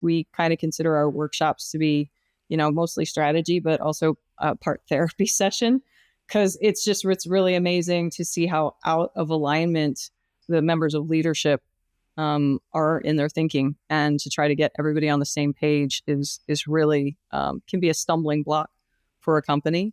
we kind of consider our workshops to be, mostly strategy, but also a part therapy session, because it's really amazing to see how out of alignment the members of leadership are in their thinking, and to try to get everybody on the same page is really can be a stumbling block for a company.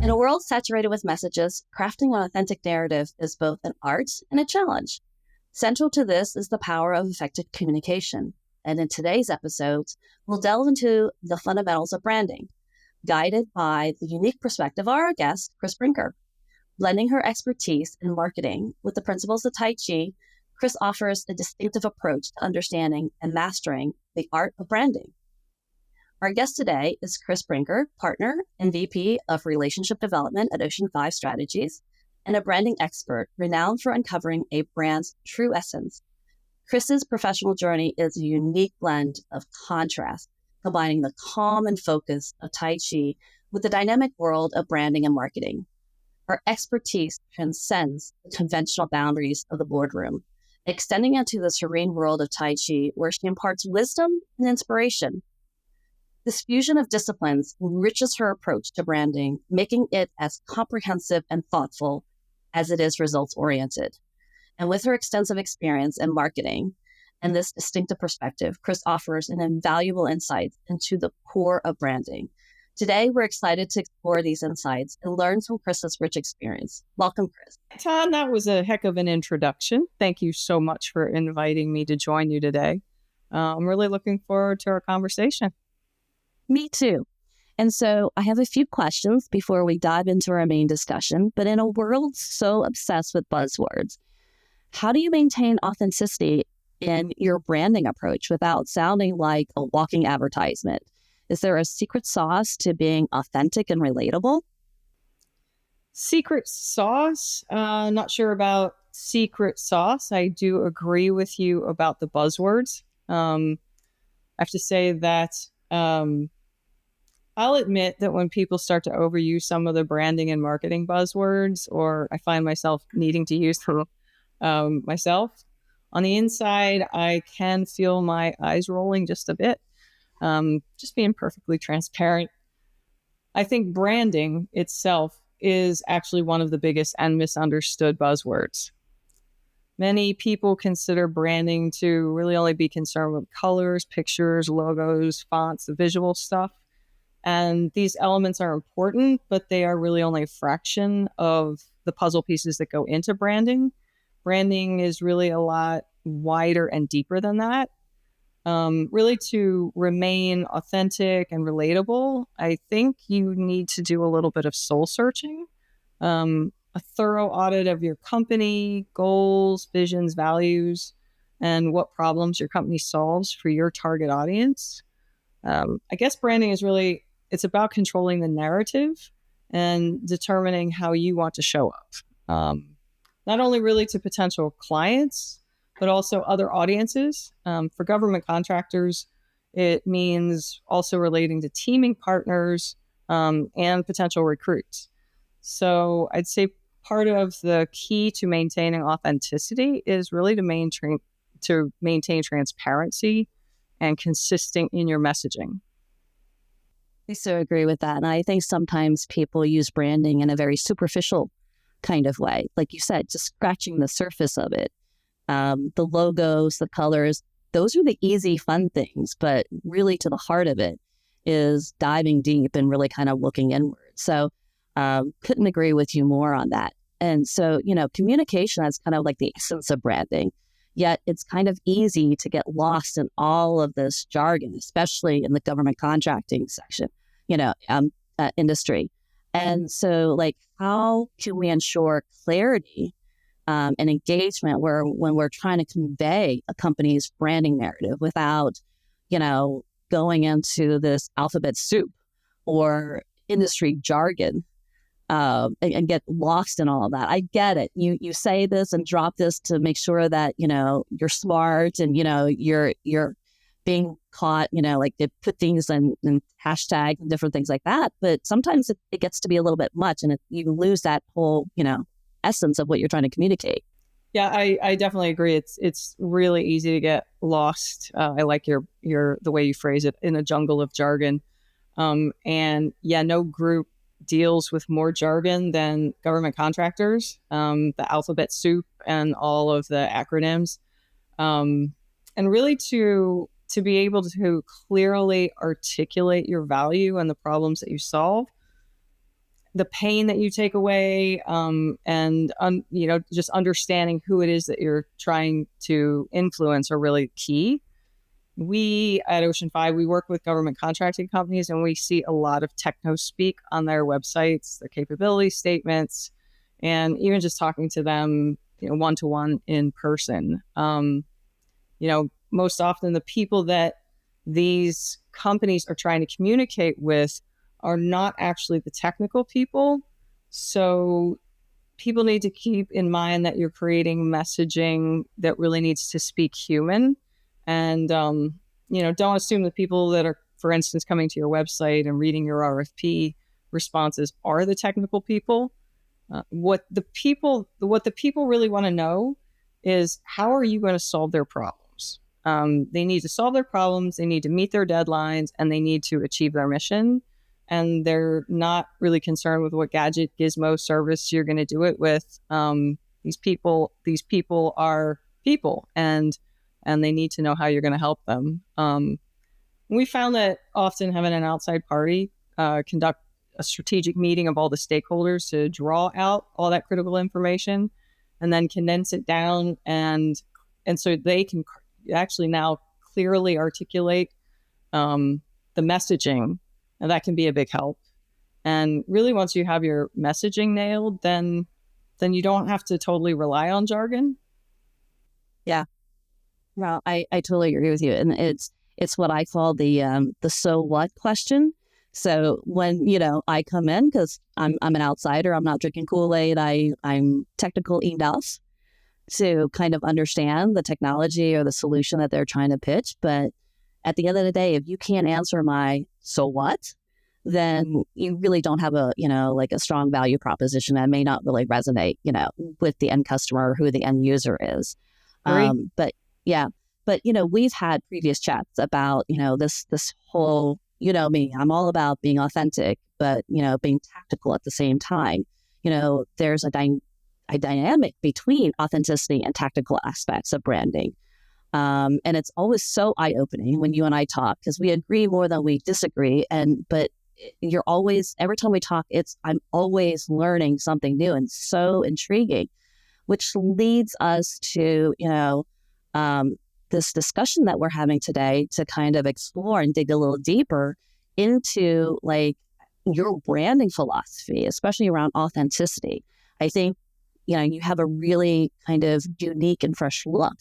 In a world saturated with messages, crafting an authentic narrative is both an art and a challenge. Central to this is the power of effective communication. And in today's episodes, we'll delve into the fundamentals of branding, guided by the unique perspective of our guest, Chris Brinker. Blending her expertise in marketing with the principles of Tai Chi, Chris offers a distinctive approach to understanding and mastering the art of branding. Our guest today is Chris Brinker, partner and VP of Relationship Development at Ocean 5 Strategies, and a branding expert renowned for uncovering a brand's true essence. Chris's professional journey is a unique blend of contrast, combining the calm and focus of Tai Chi with the dynamic world of branding and marketing. Her expertise transcends the conventional boundaries of the boardroom, extending into the serene world of Tai Chi, where she imparts wisdom and inspiration. This fusion of disciplines enriches her approach to branding, making it as comprehensive and thoughtful as it is results-oriented. And with her extensive experience in marketing and this distinctive perspective, Chris offers an invaluable insight into the core of branding. Today, we're excited to explore these insights and learn from Chris's rich experience. Welcome, Chris. Ton, that was a heck of an introduction. Thank you so much for inviting me to join you today. I'm really looking forward to our conversation. Me too. And so I have a few questions before we dive into our main discussion. But in a world so obsessed with buzzwords, how do you maintain authenticity in your branding approach without sounding like a walking advertisement? Is there a secret sauce to being authentic and relatable? Secret sauce? Not sure about secret sauce. I do agree with you about the buzzwords. I have to say that I'll admit that when people start to overuse some of the branding and marketing buzzwords, or I find myself needing to use them myself, on the inside, I can feel my eyes rolling just a bit. Just being perfectly transparent. I think branding itself is actually one of the biggest and misunderstood buzzwords. Many people consider branding to really only be concerned with colors, pictures, logos, fonts, the visual stuff. And these elements are important, but they are really only a fraction of the puzzle pieces that go into branding. Branding is really a lot wider and deeper than that. Really, to remain authentic and relatable, I think you need to do a little bit of soul searching, a thorough audit of your company, goals, visions, values, and what problems your company solves for your target audience. I guess branding is really, it's about controlling the narrative and determining how you want to show up. Not only really to potential clients, but also other audiences. For government contractors, it means also relating to teaming partners and potential recruits. So I'd say part of the key to maintaining authenticity is really to maintain transparency and consistent in your messaging. I so agree with that. And I think sometimes people use branding in a very superficial kind of way. Like you said, just scratching the surface of it. The logos, the colors, those are the easy, fun things. But really to the heart of it is diving deep and really kind of looking inward. So couldn't agree with you more on that. And so, communication is kind of like the essence of branding. Yet it's kind of easy to get lost in all of this jargon, especially in the government contracting section, industry. And so, how can we ensure clarity and engagement when we're trying to convey a company's branding narrative without, going into this alphabet soup or industry jargon? and get lost in all of that. I get it. You say this and drop this to make sure that, you're smart and, you're being caught, like they put things in hashtags and different things like that. But sometimes it gets to be a little bit much and you lose that whole, essence of what you're trying to communicate. Yeah, I definitely agree. It's really easy to get lost. I like your the way you phrase it, in a jungle of jargon. And yeah, no group deals with more jargon than government contractors. The alphabet soup and all of the acronyms, and really to be able to clearly articulate your value and the problems that you solve, the pain that you take away, and just understanding who it is that you're trying to influence are really key. We at Ocean 5, we work with government contracting companies, and we see a lot of techno speak on their websites, their capability statements, and even just talking to them, one-to-one in person. Most often the people that these companies are trying to communicate with are not actually the technical people. So people need to keep in mind that you're creating messaging that really needs to speak human. And, don't assume the people that are, for instance, coming to your website and reading your RFP responses are the technical people. What the people really want to know is, how are you going to solve their problems? They need to solve their problems, they need to meet their deadlines, and they need to achieve their mission. And they're not really concerned with what gadget, gizmo, service you're going to do it with. These people are people, and they need to know how you're going to help them. We found that often having an outside party conduct a strategic meeting of all the stakeholders to draw out all that critical information and then condense it down, and so they can actually now clearly articulate the messaging, and that can be a big help. And really, once you have your messaging nailed, then you don't have to totally rely on jargon. Yeah. Well, I totally agree with you. And it's what I call the so what question. So when, I come in, because I'm an outsider, I'm not drinking Kool-Aid, I'm technical enough to kind of understand the technology or the solution that they're trying to pitch. But at the end of the day, if you can't answer my so what, then you really don't have a strong value proposition that may not really resonate, with the end customer or who the end user is. But yeah, but we've had previous chats about, this whole, me, I'm all about being authentic, but, being tactical at the same time. There's a dynamic between authenticity and tactical aspects of branding. And it's always so eye-opening when you and I talk, because we agree more than we disagree. But you're always, every time we talk, I'm always learning something new and so intriguing, which leads us to, this discussion that we're having today to kind of explore and dig a little deeper into your branding philosophy, especially around authenticity. I think, you have a really kind of unique and fresh look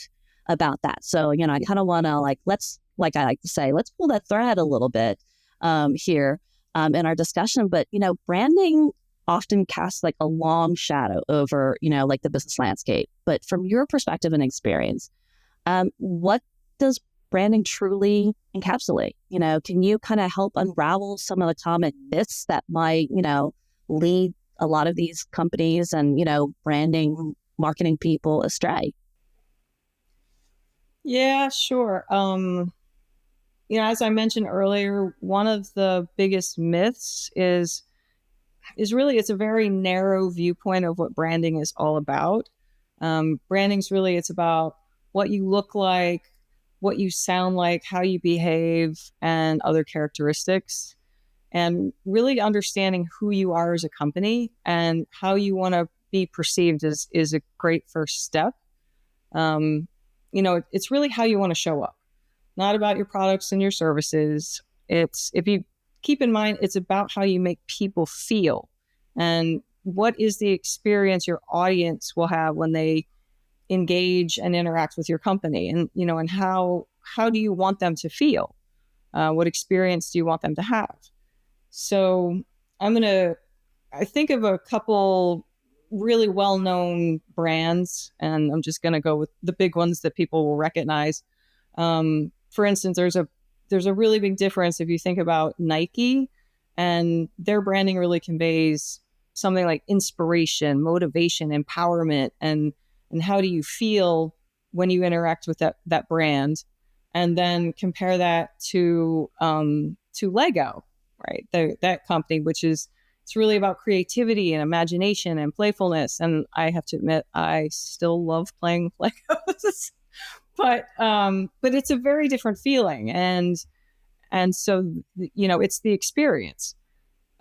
about that. So, I kind of want to let's pull that thread a little bit here in our discussion. But, branding often casts a long shadow over, the business landscape. But from your perspective and experience, what does branding truly encapsulate? Can you kind of help unravel some of the common myths that might, lead a lot of these companies and, branding, marketing people astray? Yeah, sure. As I mentioned earlier, one of the biggest myths is really, it's a very narrow viewpoint of what branding is all about. Branding's really, it's about what you look like, what you sound like, how you behave, and other characteristics. And really understanding who you are as a company and how you want to be perceived is a great first step. It's really how you want to show up, not about your products and your services. If you keep in mind, it's about how you make people feel and what is the experience your audience will have when they engage and interact with your company, and how do you want them to feel? What experience do you want them to have? So I'm going to I think of a couple really well-known brands, and I'm just going to go with the big ones that people will recognize. For instance, there's a really big difference if you think about Nike, and their branding really conveys something like inspiration, motivation, empowerment, and how do you feel when you interact with that brand, and then compare that to Lego, right? That company, which is it's really about creativity and imagination and playfulness. And I have to admit, I still love playing Legos, but it's a very different feeling, and so it's the experience.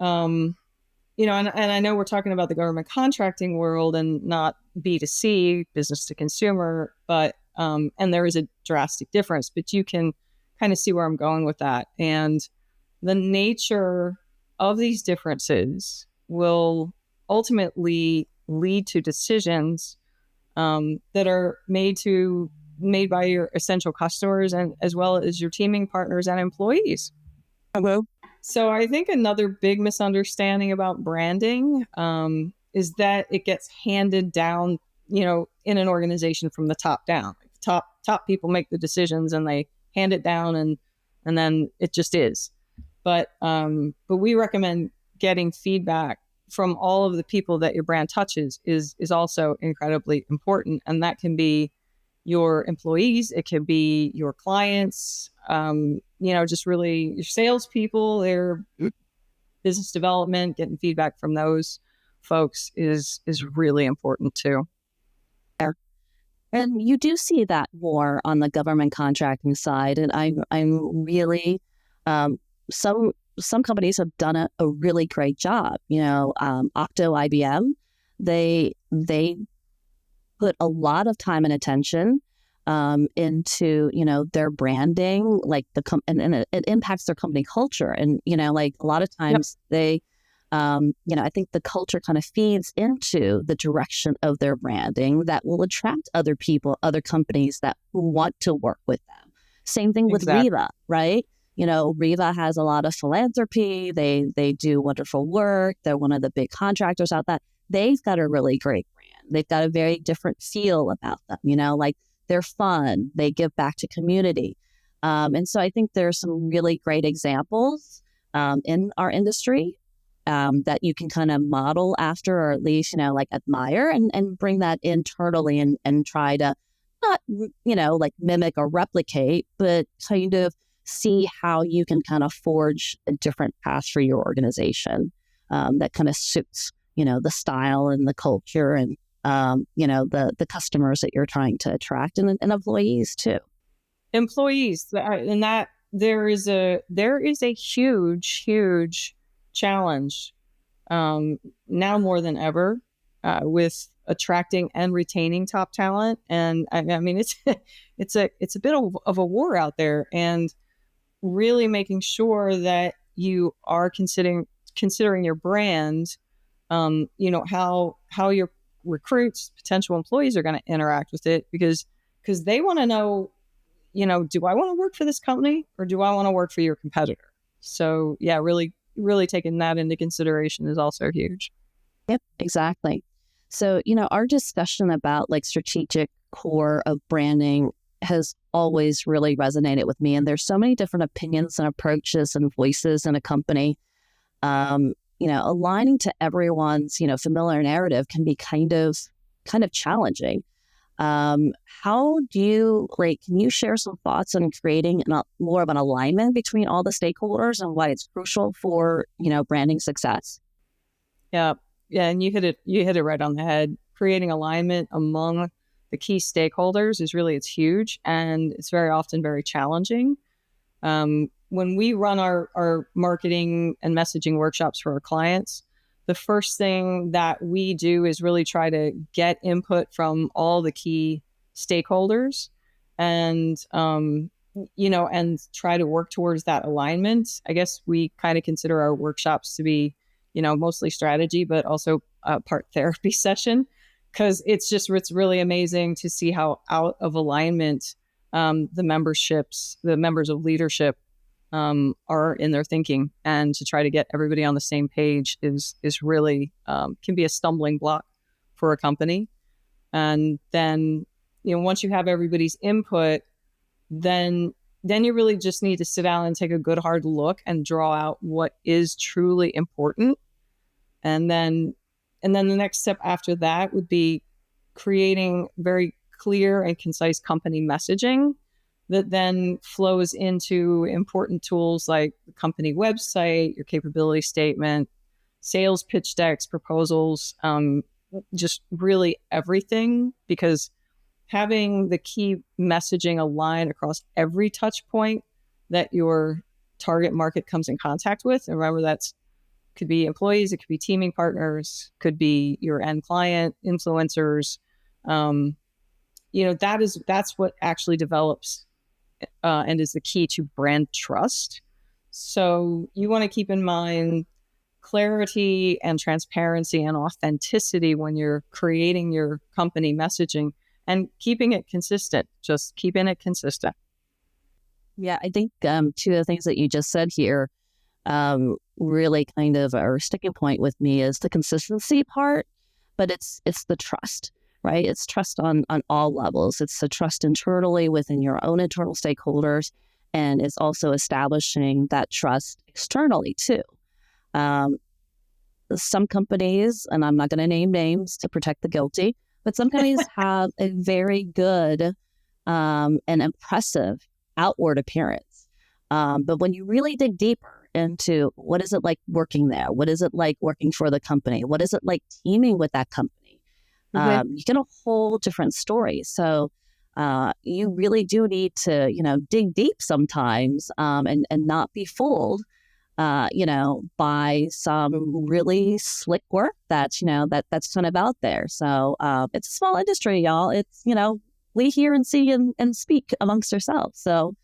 Um, and I know we're talking about the government contracting world and not B2C, business to consumer, but and there is a drastic difference, but you can kind of see where I'm going with that. And the nature of these differences will ultimately lead to decisions that are made by your essential customers and as well as your teaming partners and employees. Hello. So I think another big misunderstanding about branding is that it gets handed down, in an organization from the top down. Top people make the decisions and they hand it down, and then it just is. But we recommend getting feedback from all of the people that your brand touches is also incredibly important, and that can be your employees, it could be your clients, just really your salespeople, their business development, getting feedback from those folks is really important too. And you do see that more on the government contracting side, and I'm really some companies have done a really great job. Octo IBM, they put a lot of time and attention into their branding, like and it impacts their company culture. And like a lot of times they I think the culture kind of feeds into the direction of their branding that will attract other people, other companies that want to work with them. Same thing with Riva, right? Riva has a lot of philanthropy. They do wonderful work. They're one of the big contractors out there. They've got a really great brand. They've got a very different feel about them, like they're fun. They give back to community. And so I think there's some really great examples in our industry that you can kind of model after, or at least, like admire and bring that internally and try to not, like mimic or replicate, but kind of see how you can kind of forge a different path for your organization that kind of suits, the style and the culture and, the customers that you're trying to attract and employees too. Employees, and that there is a huge challenge now more than ever with attracting and retaining top talent. And I mean, it's a bit of a war out there, and really making sure that you are considering your brand, how your recruits, potential employees are going to interact with it, because they want to know, do I want to work for this company or do I want to work for your competitor? So yeah, really taking that into consideration is also huge. Yep, exactly. So, our discussion about like strategic core of branding has always really resonated with me. And there's so many different opinions and approaches and voices in a company. Aligning to everyone's, familiar narrative can be kind of challenging. How do you can you share some thoughts on creating more of an alignment between all the stakeholders and why it's crucial for, branding success? Yeah. And you hit it right on the head. Creating alignment among the key stakeholders it's huge, and it's very often very challenging. When we run our marketing and messaging workshops for our clients, the first thing that we do is really try to get input from all the key stakeholders and, and try to work towards that alignment. I guess we kind of consider our workshops to be, mostly strategy, but also a part therapy session, because it's really amazing to see how out of alignment the members of leadership are in their thinking, and to try to get everybody on the same page is really can be a stumbling block for a company. And then, once you have everybody's input, then you really just need to sit down and take a good hard look and draw out what is truly important. And then the next step after that would be creating very clear and concise company messaging that then flows into important tools like the company website, your capability statement, sales pitch decks, proposals, just really everything, because having the key messaging align across every touch point that your target market comes in contact with. And remember, that's could be employees, it could be teaming partners, could be your end client, influencers. That's what actually develops and is the key to brand trust. So you want to keep in mind clarity and transparency and authenticity when you're creating your company messaging, and keeping it consistent, just keeping it consistent. Yeah, I think two of the things that you just said here really kind of are a sticking point with me is the consistency part, but it's the trust, right? It's trust on all levels. It's the trust internally within your own internal stakeholders, and it's also establishing that trust externally too. Some companies, and I'm not going to name names to protect the guilty, but some companies have a very good and impressive outward appearance. But when you really dig deeper into what is it like working there? What is it like working for the company? What is it like teaming with that company? You get a whole different story. So you really do need to, dig deep sometimes and not be fooled, by some really slick work that's kind of out there. So it's a small industry, y'all. It's, we hear and see and speak amongst ourselves. So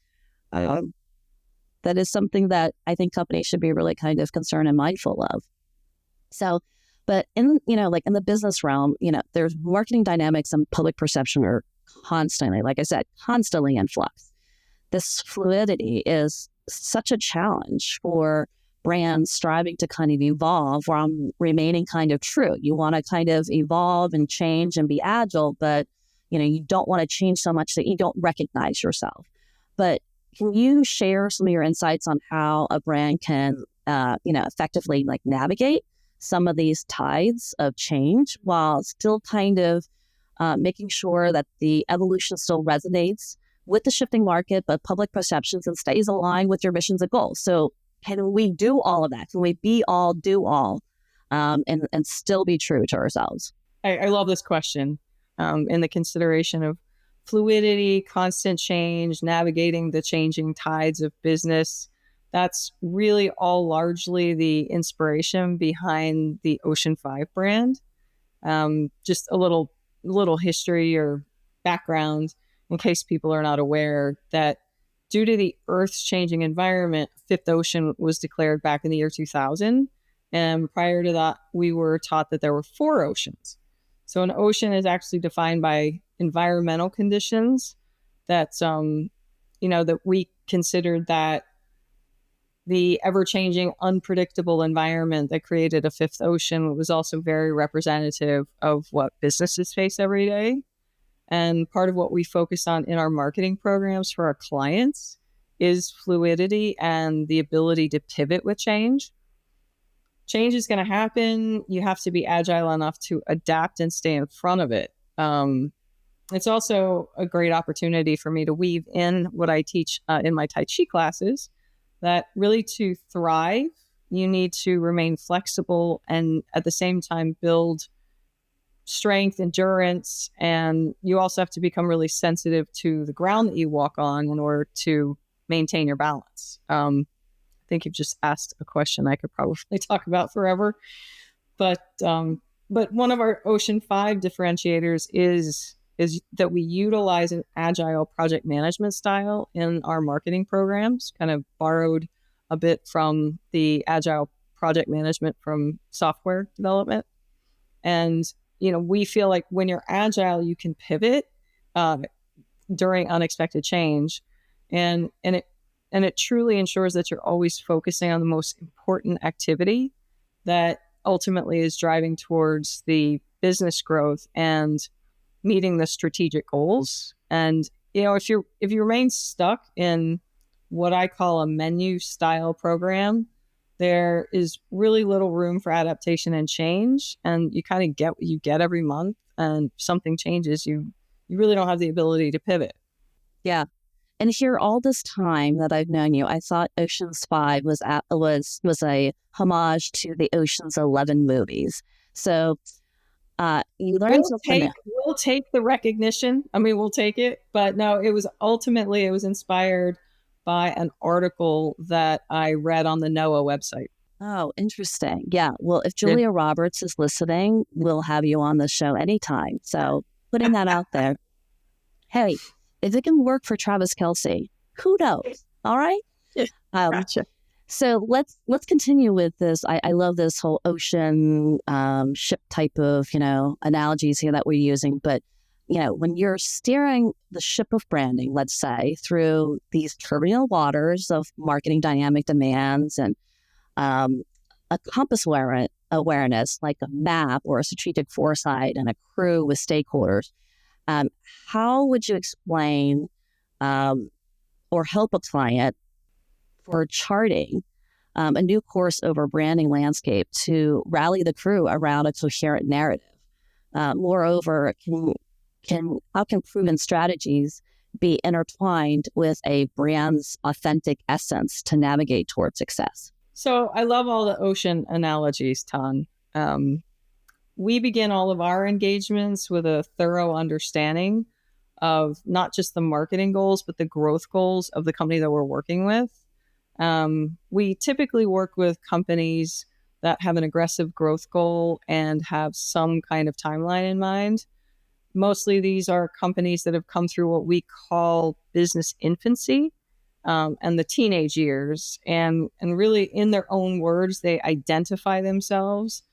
that is something that I think companies should be really kind of concerned and mindful of. So, but in the business realm, there's marketing dynamics and public perception are constantly, like I said, constantly in flux. This fluidity is such a challenge for brands striving to kind of evolve while remaining kind of true. You want to kind of evolve and change and be agile, but you don't want to change so much that you don't recognize yourself. But can you share some of your insights on how a brand can, effectively navigate some of these tides of change while still kind of making sure that the evolution still resonates with the shifting market, but public perceptions and stays aligned with your missions and goals? So can we do all of that? Can we be all, do all, and still be true to ourselves? I love this question in the consideration of fluidity, constant change, navigating the changing tides of business. That's really all largely the inspiration behind the Ocean 5 brand. Just a little history or background in case people are not aware that due to the Earth's changing environment, fifth ocean was declared back in the year 2000. And prior to that, we were taught that there were 4 oceans. So an ocean is actually defined by environmental conditions that, that we considered that the ever-changing, unpredictable environment that created a fifth ocean was also very representative of what businesses face every day. And part of what we focus on in our marketing programs for our clients is fluidity and the ability to pivot with change. Change is going to happen. You have to be agile enough to adapt and stay in front of it. It's also a great opportunity for me to weave in what I teach in my Tai Chi classes, that really to thrive, you need to remain flexible and at the same time build strength, endurance, and you also have to become really sensitive to the ground that you walk on in order to maintain your balance. I think you've just asked a question I could probably talk about forever, but one of our Ocean 5 differentiators is that we utilize an agile project management style in our marketing programs, kind of borrowed a bit from the agile project management from software development. And we feel like when you're agile, you can pivot during unexpected change, and it truly ensures that you're always focusing on the most important activity that ultimately is driving towards the business growth and meeting the strategic goals. And if you remain stuck in what I call a menu style program, there is really little room for adaptation and change, and you kind of get what you get every month, and if something changes, you really don't have the ability to pivot. Yeah. And here, all this time that I've known you, I thought Ocean's 5 was a homage to the Ocean's 11 movies. So you learn something. We'll take the recognition. I mean, we'll take it. But no, it was inspired by an article that I read on the NOAA website. Oh, interesting. Yeah. Well, if Julia Roberts is listening, we'll have you on the show anytime. So putting that out there. Hey, if it can work for Travis Kelce, who knows? All right. Gotcha. So let's continue with this. I love this whole ocean ship type of analogies here that we're using. But when you're steering the ship of branding, let's say, through these turbulent waters of marketing dynamic demands and a compass awareness, like a map or a strategic foresight and a crew with stakeholders, how would you explain or help a client for charting a new course over branding landscape to rally the crew around a coherent narrative? Moreover, how can proven strategies be intertwined with a brand's authentic essence to navigate towards success? So I love all the ocean analogies, Tan. We begin all of our engagements with a thorough understanding of not just the marketing goals, but the growth goals of the company that we're working with. We typically work with companies that have an aggressive growth goal and have some kind of timeline in mind. Mostly these are companies that have come through what we call business infancy and the teenage years. And really, in their own words, they identify themselves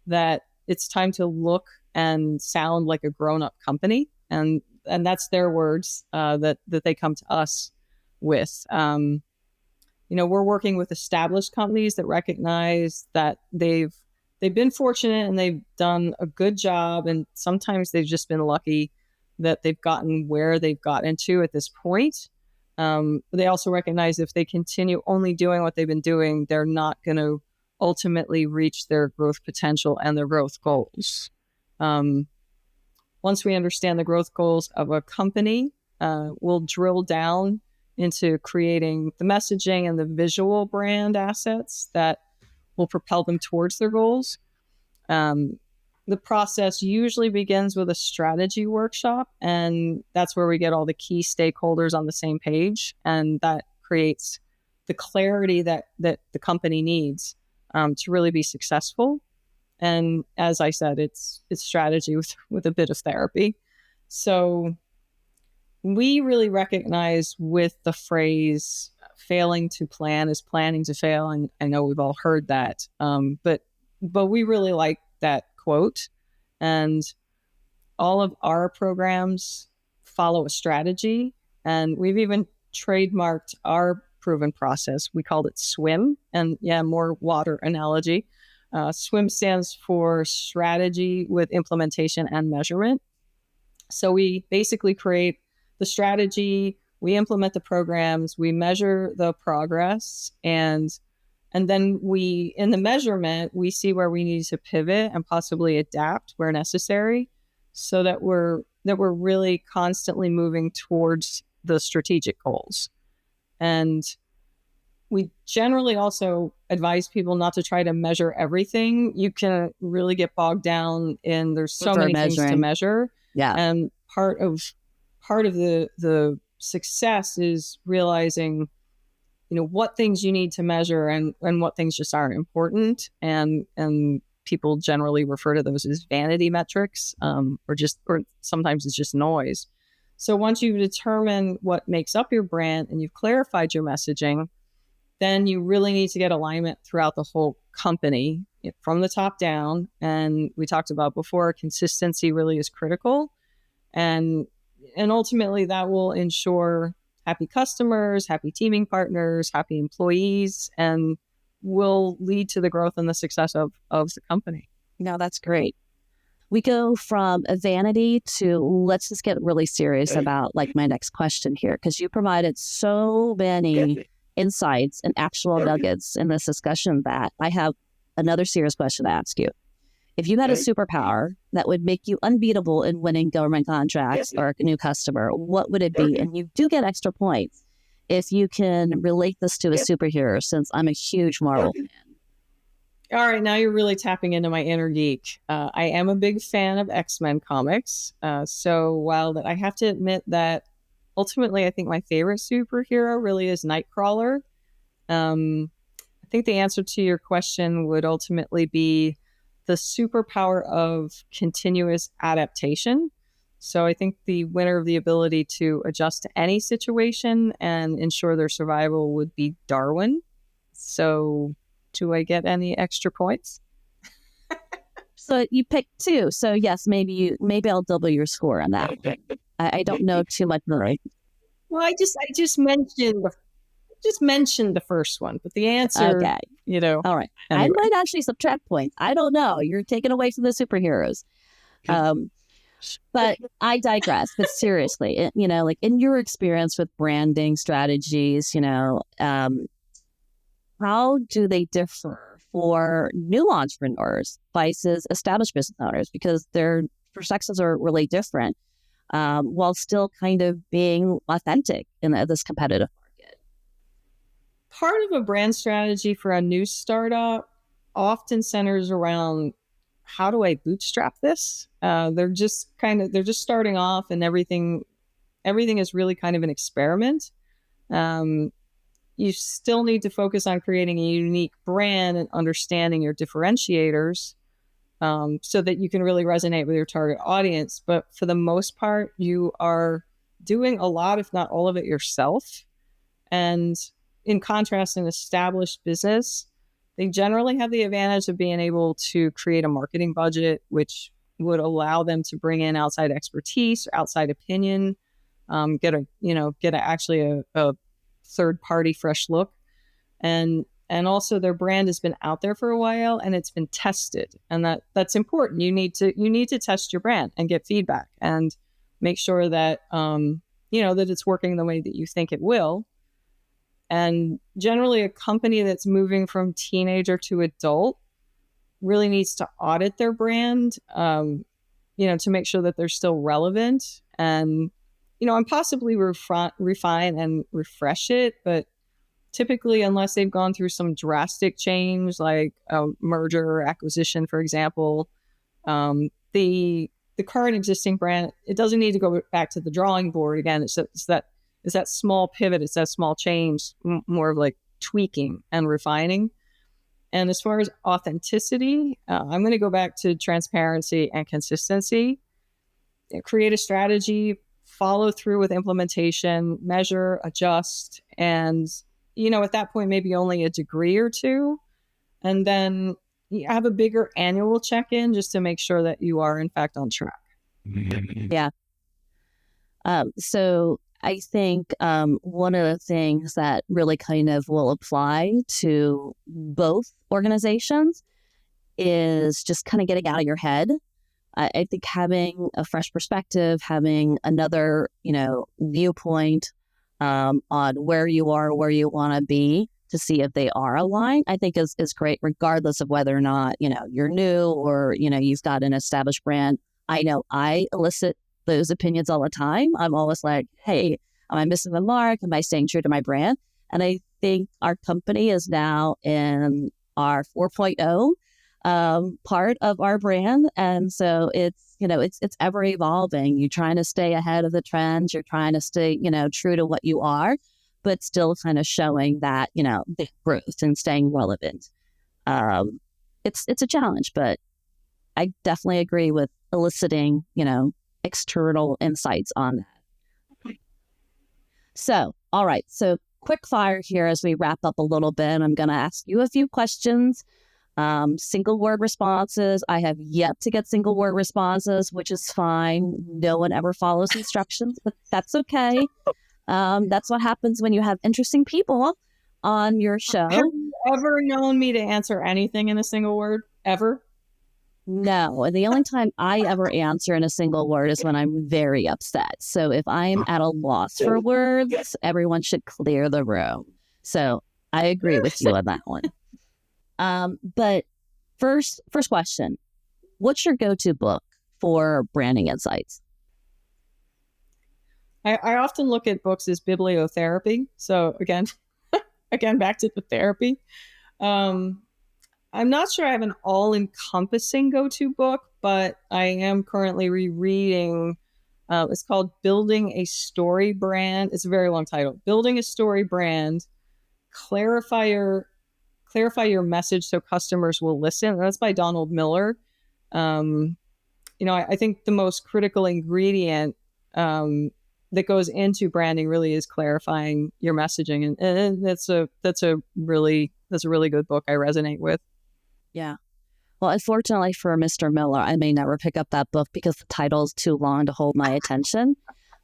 that it's time to look and sound like a grown-up company. And that's their words that they come to us with. We're working with established companies that recognize that they've been fortunate and they've done a good job. And sometimes they've just been lucky that they've gotten where they've gotten to at this point. They also recognize if they continue only doing what they've been doing, they're not going to ultimately reach their growth potential and their growth goals. Once we understand the growth goals of a company, we'll drill down into creating the messaging and the visual brand assets that will propel them towards their goals. The process usually begins with a strategy workshop, and that's where we get all the key stakeholders on the same page, and that creates the clarity that the company needs to really be successful. And as I said, it's strategy with a bit of therapy. So we really recognize with the phrase failing to plan is planning to fail. And I know we've all heard that, but we really like that quote. And all of our programs follow a strategy. And we've even trademarked our proven process. We called it SWIM. And more water analogy. SWIM stands for strategy with implementation and measurement. So we basically create the strategy, we implement the programs, we measure the progress, and then in the measurement, we see where we need to pivot and possibly adapt where necessary, so that we're really constantly moving towards the strategic goals. And we generally also advise people not to try to measure everything. You can really get bogged down in there's so many things to measure. Yeah. And part of the success is realizing, what things you need to measure and what things just aren't important. And people generally refer to those as vanity metrics, or sometimes it's just noise. So once you've determined what makes up your brand and you've clarified your messaging, then you really need to get alignment throughout the whole company from the top down. And we talked about before, consistency really is critical. And ultimately that will ensure happy customers, happy teaming partners, happy employees, and will lead to the growth and the success of the company. No, that's great. We go from a vanity to let's just get really serious about like my next question here, because you provided so many insights and actual nuggets in this discussion that I have another serious question to ask you. If you had a superpower that would make you unbeatable in winning government contracts or a new customer, what would it be? And you do get extra points if you can relate this to a superhero, since I'm a huge Marvel fan. All right, now you're really tapping into my inner geek. I am a big fan of X-Men comics. So while I have to admit that ultimately I think my favorite superhero really is Nightcrawler, I think the answer to your question would ultimately be the superpower of continuous adaptation. So I think the winner of the ability to adjust to any situation and ensure their survival would be Darwin. So do I get any extra points? So you picked 2. So yes, maybe I'll double your score on that. I don't know too much more. Well, I just mentioned the first one, but the answer, okay. All right. Anyway. I might actually subtract points. I don't know. You're taking away from the superheroes. But I digress. But seriously, like in your experience with branding strategies, how do they differ for new entrepreneurs versus established business owners? Because their perspectives are really different, while still kind of being authentic in this competitive market. Part of a brand strategy for a new startup often centers around, how do I bootstrap this? They're just starting off, and everything is really kind of an experiment. You still need to focus on creating a unique brand and understanding your differentiators, so that you can really resonate with your target audience. But for the most part, you are doing a lot, if not all of it, yourself. And in contrast, an established business, they generally have the advantage of being able to create a marketing budget, which would allow them to bring in outside expertise, outside opinion, get a third party fresh look. And also their brand has been out there for a while and it's been tested. And that's important. You need to test your brand and get feedback and make sure that, that it's working the way that you think it will. And generally a company that's moving from teenager to adult really needs to audit their brand, to make sure that they're still relevant and possibly refine and refresh it. But typically, unless they've gone through some drastic change, like a merger or acquisition, for example, the current existing brand, it doesn't need to go back to the drawing board again. It's that small pivot. It's that small change, more of like tweaking and refining. And as far as authenticity, I'm going to go back to transparency and consistency. Create a strategy, follow through with implementation, measure, adjust, and at that point, maybe only a degree or 2. And then you have a bigger annual check-in just to make sure that you are, in fact, on track. Yeah. So I think one of the things that really kind of will apply to both organizations is just kind of getting out of your head. I think having a fresh perspective, having another, viewpoint on where you are, where you want to be, to see if they are aligned, I think is great, regardless of whether or not, you're new or, you've got an established brand. I know I elicit those opinions all the time. I'm always like, hey, am I missing the mark? Am I staying true to my brand? And I think our company is now in our 4.0 part of our brand. And so it's ever evolving. You're trying to stay ahead of the trends. You're trying to stay, true to what you are, but still kind of showing that, the growth and staying relevant. It's a challenge, but I definitely agree with eliciting, external insights on that. So, all right. So quick fire here as we wrap up a little bit. I'm going to ask you a few questions. Single word responses. I have yet to get single word responses, which is fine. No one ever follows instructions, but that's okay. That's what happens when you have interesting people on your show. Have you ever known me to answer anything in a single word? Ever? No. And the only time I ever answer in a single word is when I'm very upset. So if I'm at a loss for words, everyone should clear the room. So I agree with you on that one. But first question, what's your go-to book for branding insights? I often look at books as bibliotherapy. So again, back to the therapy. I'm not sure I have an all-encompassing go-to book, but I am currently rereading. It's called Building a Story Brand. It's a very long title. Building a Story Brand. Clarify your message so customers will listen. That's by Donald Miller. I think the most critical ingredient that goes into branding really is clarifying your messaging, and that's a really good book I resonate with. Yeah. Well, unfortunately for Mr. Miller, I may never pick up that book because the title is too long to hold my attention.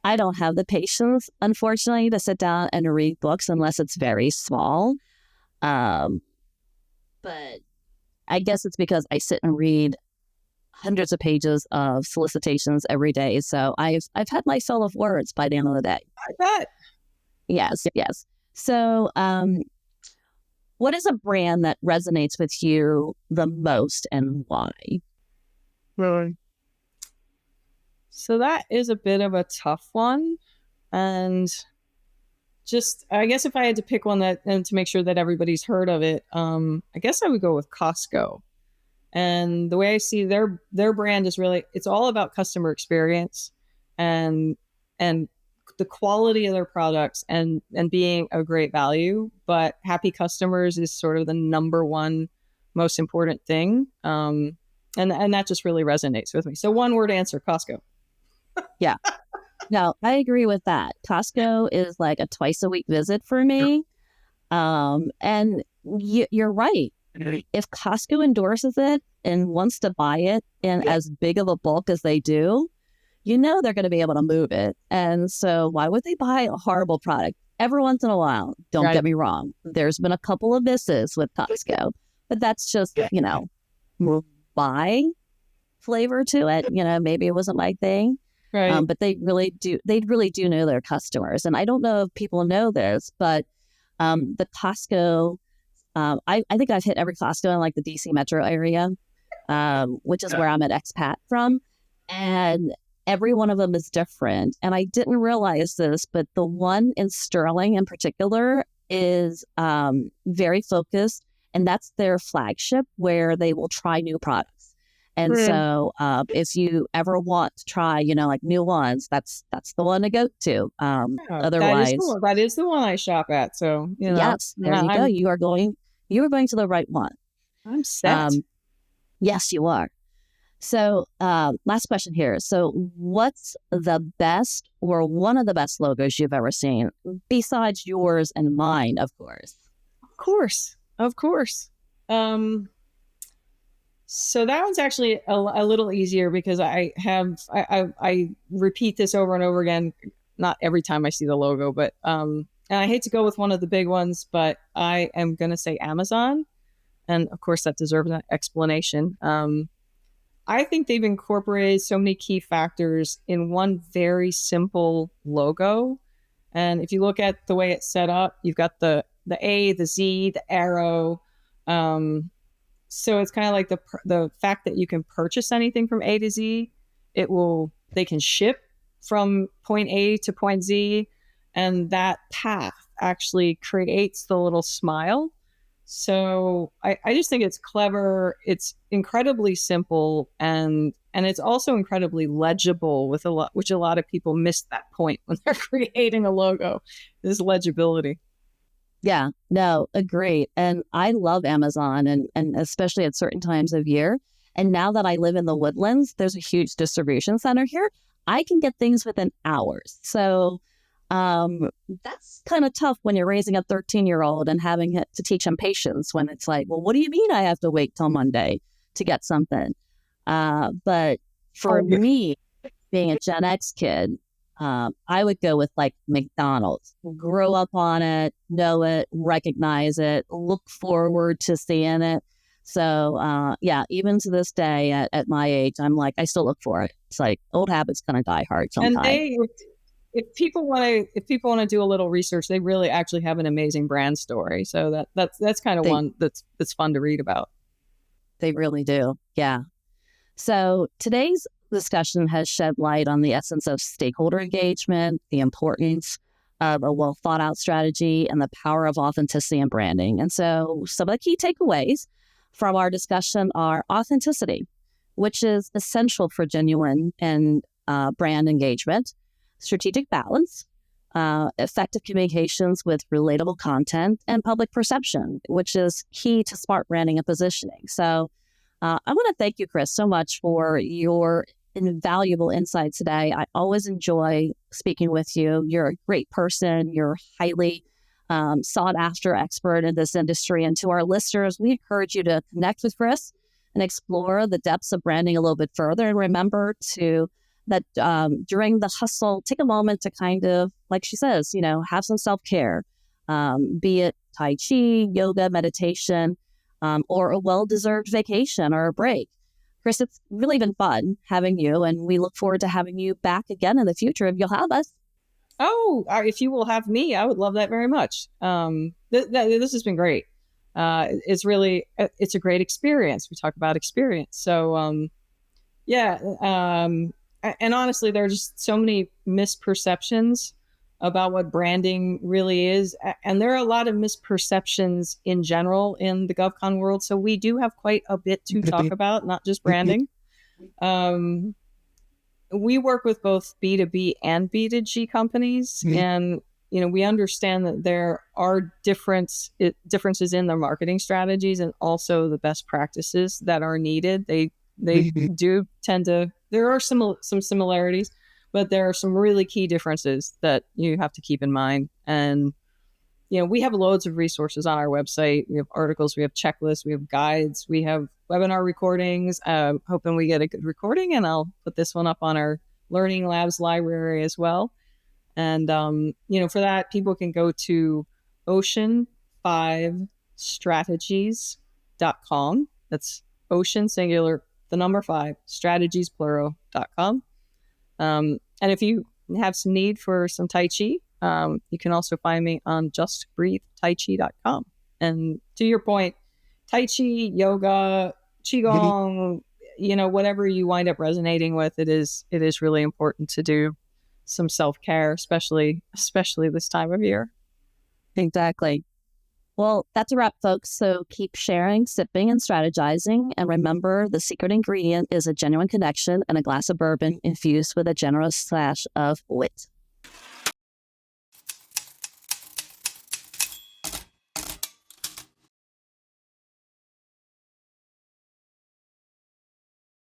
I don't have the patience, unfortunately, to sit down and read books unless it's very small. But I guess it's because I sit and read hundreds of pages of solicitations every day. So I've had my fill of words by the end of the day. I bet. Yes. So what is a brand that resonates with you the most and why? Really? So that is a bit of a tough one. And just, I guess if I had to pick one and to make sure that everybody's heard of it, I guess I would go with Costco. And the way I see their brand is really, it's all about customer experience and the quality of their products and being a great value. But happy customers is sort of the number one most important thing. And that just really resonates with me. So one word answer, Costco. Yeah. No, I agree with that. Costco is like a twice a week visit for me. And you're right. If Costco endorses it and wants to buy it in as big of a bulk as they do, they're going to be able to move it. And so why would they buy a horrible product? Every once in a while, don't get me wrong. There's been a couple of misses with Costco, but that's just, buy flavor to it. Maybe it wasn't my thing. Right. But they really do know their customers. And I don't know if people know this, but the Costco, I think I've hit every Costco in like the DC metro area, which is where I'm an expat from. And every one of them is different. And I didn't realize this, but the one in Sterling in particular is very focused. And that's their flagship where they will try new products. And so if you ever want to try, like new ones, that's the one to go to. Otherwise, that is the one I shop at. So, yes, there you go. You are going to the right one. I'm set. Yes, you are. So last question here. So what's the best or one of the best logos you've ever seen besides yours and mine, of course? Of course. So that one's actually a little easier because I repeat this over and over again, not every time I see the logo, but and I hate to go with one of the big ones, but I am going to say Amazon. And of course that deserves an explanation. I think they've incorporated so many key factors in one very simple logo. And if you look at the way it's set up, you've got the A, the Z, the arrow. So it's kind of like the fact that you can purchase anything from A to Z. They can ship from point A to point Z, and that path actually creates the little smile. So I just think it's clever. It's incredibly simple, and it's also incredibly legible which a lot of people miss that point when they're creating a logo, is legibility. Yeah, no, agreed. And I love Amazon and especially at certain times of year. And now that I live in the Woodlands, there's a huge distribution center here. I can get things within hours. So that's kind of tough when you're raising a 13-year-old and having to teach him patience when it's like, well, what do you mean I have to wait till Monday to get something? But for me, being a Gen X kid, I would go with like McDonald's. Grow up on it, know it, recognize it, look forward to seeing it. So yeah, even to this day at my age, I'm like, I still look for it. It's like old habits gonna die hard And sometime. if people want to do a little research, they really actually have an amazing brand story. So that's kind of They one that's fun to read about. they really do. Yeah. So today's discussion has shed light on the essence of stakeholder engagement, the importance of a well thought out strategy, and the power of authenticity and branding. And so some of the key takeaways from our discussion are authenticity, which is essential for genuine and brand engagement, strategic balance, effective communications with relatable content, and public perception, which is key to smart branding and positioning. So I want to thank you, Chris, so much for your invaluable insight today. I always enjoy speaking with you. You're a great person. You're highly sought after expert in this industry. And to our listeners, we encourage you to connect with Chris and explore the depths of branding a little bit further. And remember that during the hustle, take a moment to kind of, like she says, have some self-care, be it Tai Chi, yoga, meditation, or a well-deserved vacation or a break. Chris, it's really been fun having you, and we look forward to having you back again in the future if you'll have us. Oh, if you will have me, I would love that very much. This has been great. It's a great experience. We talk about experience. So, yeah. And honestly, there are just so many misperceptions about what branding really is. And there are a lot of misperceptions in general in the GovCon world. So we do have quite a bit to talk about, not just branding. We work with both B2B and B2G companies. And, we understand that there are differences in their marketing strategies and also the best practices that are needed. They do tend to, there are some similarities, but there are some really key differences that you have to keep in mind. And, we have loads of resources on our website. We have articles, we have checklists, we have guides, we have webinar recordings. Hoping we get a good recording, and I'll put this one up on our Learning Labs library as well. And, for that, people can go to ocean5strategies.com. That's ocean singular, the number 5, strategies plural.com. And if you have some need for some Tai Chi, you can also find me on justbreathetaichi.com. And to your point, Tai Chi, yoga, Qigong, whatever you wind up resonating with, it is really important to do some self-care, especially this time of year. Exactly. Well, that's a wrap, folks. So keep sharing, sipping, and strategizing. And remember, the secret ingredient is a genuine connection and a glass of bourbon infused with a generous slash of wit.